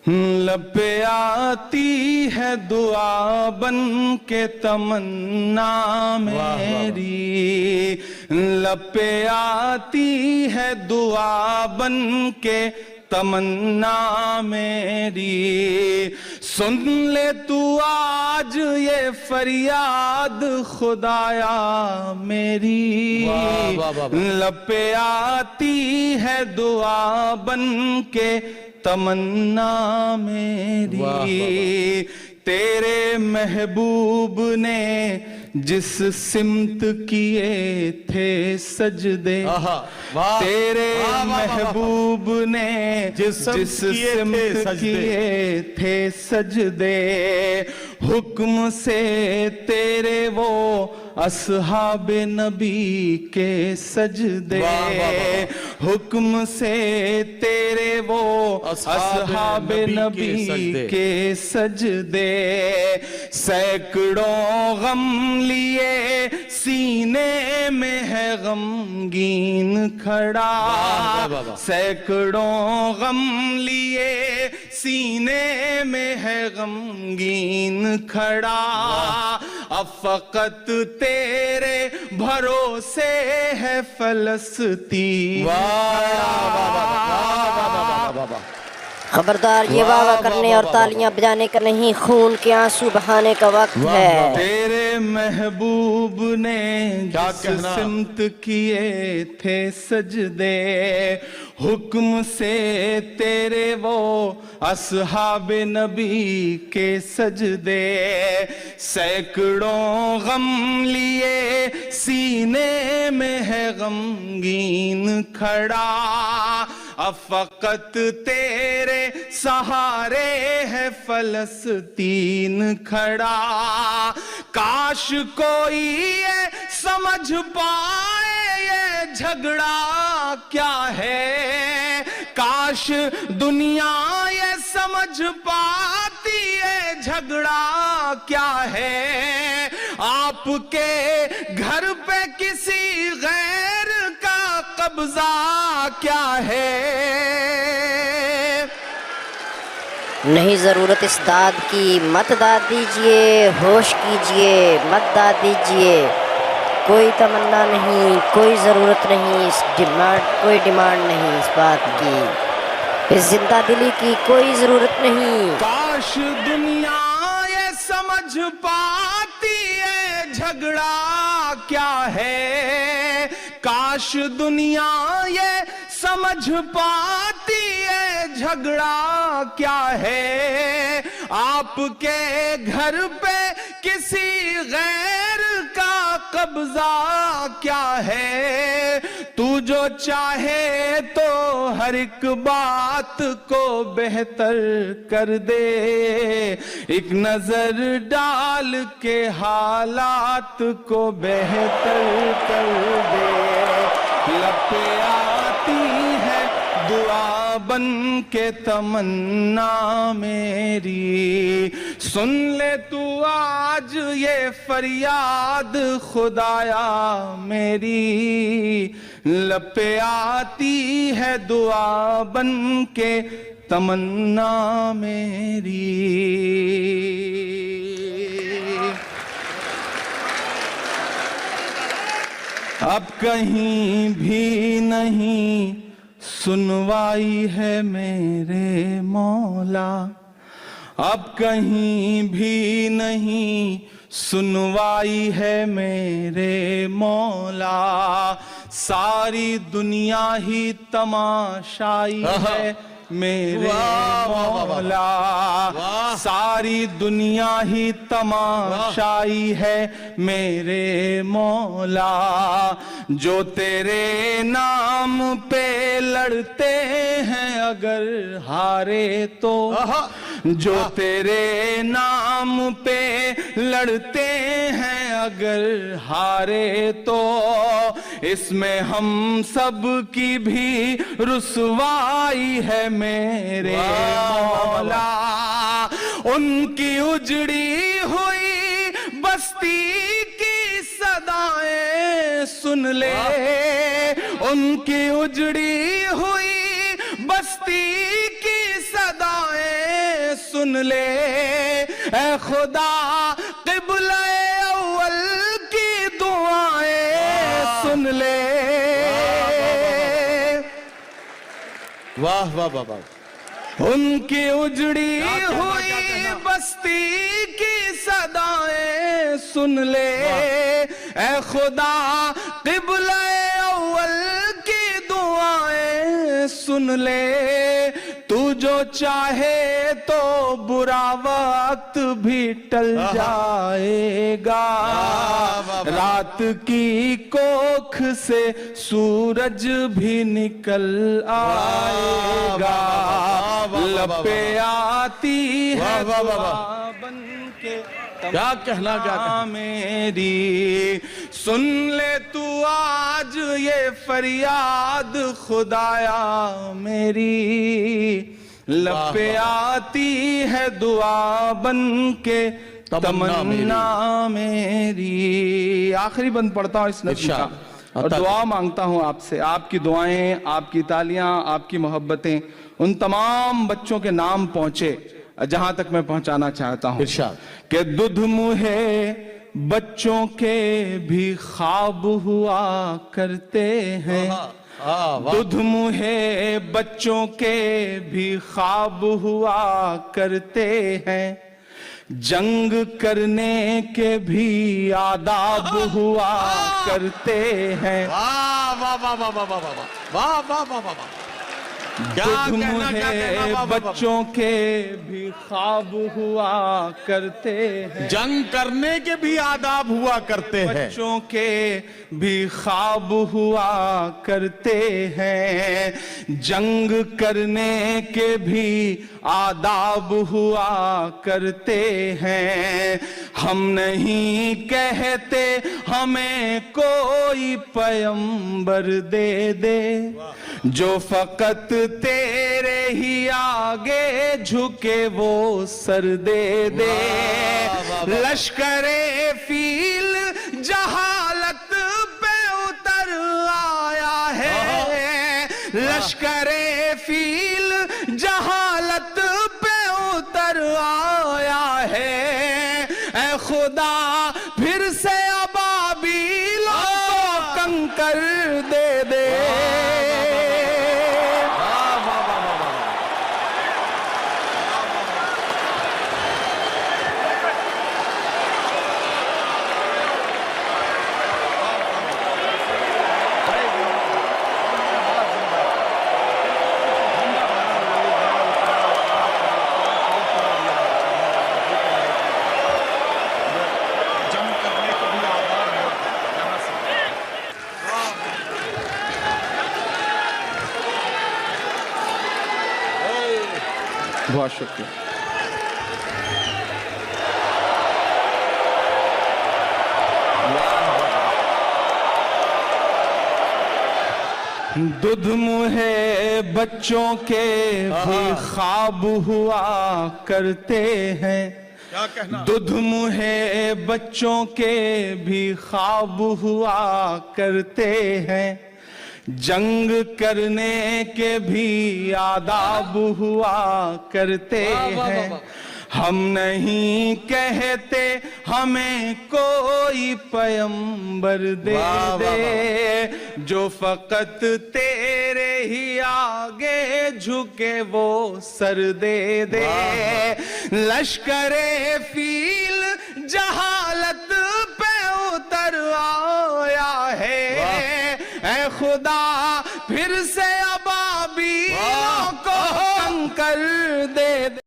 لب پہ آتی ہے دعا بن کے تمنا میری، لب پہ آتی ہے دعا بن کے تمنا میری، سن لے تو آج یہ فریاد خدایا میری، لب پہ آتی ہے دعا بن کے تمنا میری، تیرے محبوب نے جس سمت کیے تھے سجدے، تیرے محبوب نے جس سمت کیے تھے سجدے، حکم سے تیرے وہ اصحاب نبی کے سجدے، حکم سے تیرے وہ اصحاب نبی کے سجدے، سینکڑوں غم لیے سینے میں ہے غمگین کھڑا، سینکڑوں غم لیے سینے میں ہے غمگین کھڑا، اب فقط تیرے بھروسے ہے فلسطین۔ خبردار، یہ واہ واہ کرنے اور تالیاں بجانے کا نہیں، خون کے آنسو بہانے کا وقت ہے۔ تیرے محبوب نے جس سمت کیے تھے سجدے، حکم سے تیرے وہ اصحاب نبی کے سجدے، سینکڑوں غم لیے سینے میں ہے غمگین کھڑا، اب فقط تیرے سہارے ہے فلسطین کھڑا، کاش کوئی یہ سمجھ پائے یہ جھگڑا کیا ہے، کاش دنیا یہ سمجھ پاتی یہ جھگڑا کیا ہے، آپ کے گھر پہ کسی غیر کا قبضہ کیا ہے۔ نہیں ضرورت اس داد کی، مت داد دیجئے، ہوش کیجئے، مت داد دیجئے، کوئی تمنا نہیں، کوئی ضرورت نہیں، کوئی ڈیمانڈ نہیں اس بات کی، اس زندہ دلی کی کوئی ضرورت نہیں۔ کاش دنیا یہ سمجھ پاتی ہے جھگڑا کیا ہے، کاش دنیا یہ سمجھ پاتی ہے جھگڑا کیا ہے، آپ کے گھر پہ کسی غیر کا قبضہ کیا ہے، تو جو چاہے تو ہر ایک بات کو بہتر کر دے، ایک نظر ڈال کے حالات کو بہتر کر دے، لب پہ آتی ہے دعا بن کے تمنا میری، سن لے تو آج یہ فریاد خدایا میری، لب پہ آتی ہے دعا بن کے تمنا میری۔ اب کہیں بھی نہیں سنوائی ہے میرے مولا، اب کہیں بھی نہیں سنوائی ہے میرے مولا، ساری دنیا ہی تماشائی ہے میرے مولا، ساری دنیا ہی تماشائی ہے میرے مولا، جو تیرے نام پہ لڑتے ہیں اگر ہارے تو، جو تیرے نام پہ لڑتے ہیں اگر ہارے تو، اس میں ہم سب کی بھی رسوائی ہے میرے مولا، ان کی اجڑی ہوئی بستی کی صدائیں سن لے، ان کی اجڑی ہوئی بستی کی صدائیں سن لے اے خدا قبلہ اول کی دعائیں سن لے واہ واہ واہ واہ ان کی اجڑی ہوئی بستی کی صدائیں سن لے اے خدا قبلہ اول کی دعائیں سن لے تو جو چاہے تو برا وقت بھی ٹل جائے گا رات کی کوکھ سے سورج بھی نکل آئے گا لپے آتی ہے دعا بن کے کیا کہنا میری سن لے تو آج یہ فریاد خدایا میری لپے آتی ہے دعا بن کے تمنا میری. آخری بند پڑھتا ہوں اس نظم کا اور دعا مانگتا ہوں آپ سے. آپ کی دعائیں، آپ کی تالیاں، آپ کی محبتیں ان تمام بچوں کے نام پہنچے جہاں تک میں پہنچانا چاہتا ہوں کہ دودھ منہ بچوں کے بھی خواب ہوا کرتے ہیں دودھ منہ بچوں کے بھی خواب ہوا کرتے ہیں جنگ کرنے کے بھی آداب ہوا کرتے ہیں دودھ منہ بچوں کے بھی خواب ہوا کرتے ہیں جنگ کرنے کے بھی آداب ہوا کرتے ہیں بچوں کے بھی خواب ہوا کرتے ہیں جنگ کرنے کے بھی آداب ہوا کرتے ہیں ہم نہیں کہتے ہمیں کوئی پیغمبر دے دے جو فقط تیرے ہی آگے جھکے وہ سر دے دے لشکر فیل جہالت پہ اتر آیا ہے لشکر فیل جہالت پہ اتر آیا ہے اے خدا پھر سے ابابیل کو کنکر دے دے بہت شکریہ. دودھ منہ بچوں کے بھی خواب ہوا کرتے ہیں دودھ منہ بچوں کے بھی خواب ہوا کرتے ہیں جنگ کرنے کے بھی آداب ہوا کرتے ہیں ہم نہیں کہتے ہمیں کوئی پیغمبر دے دے جو فقط تیرے ہی آگے جھکے وہ سر دے دے لشکر فیل جہالت پہ اتر آیا ہے اے خدا پھر سے ابابیلوں کو کنکر دے دے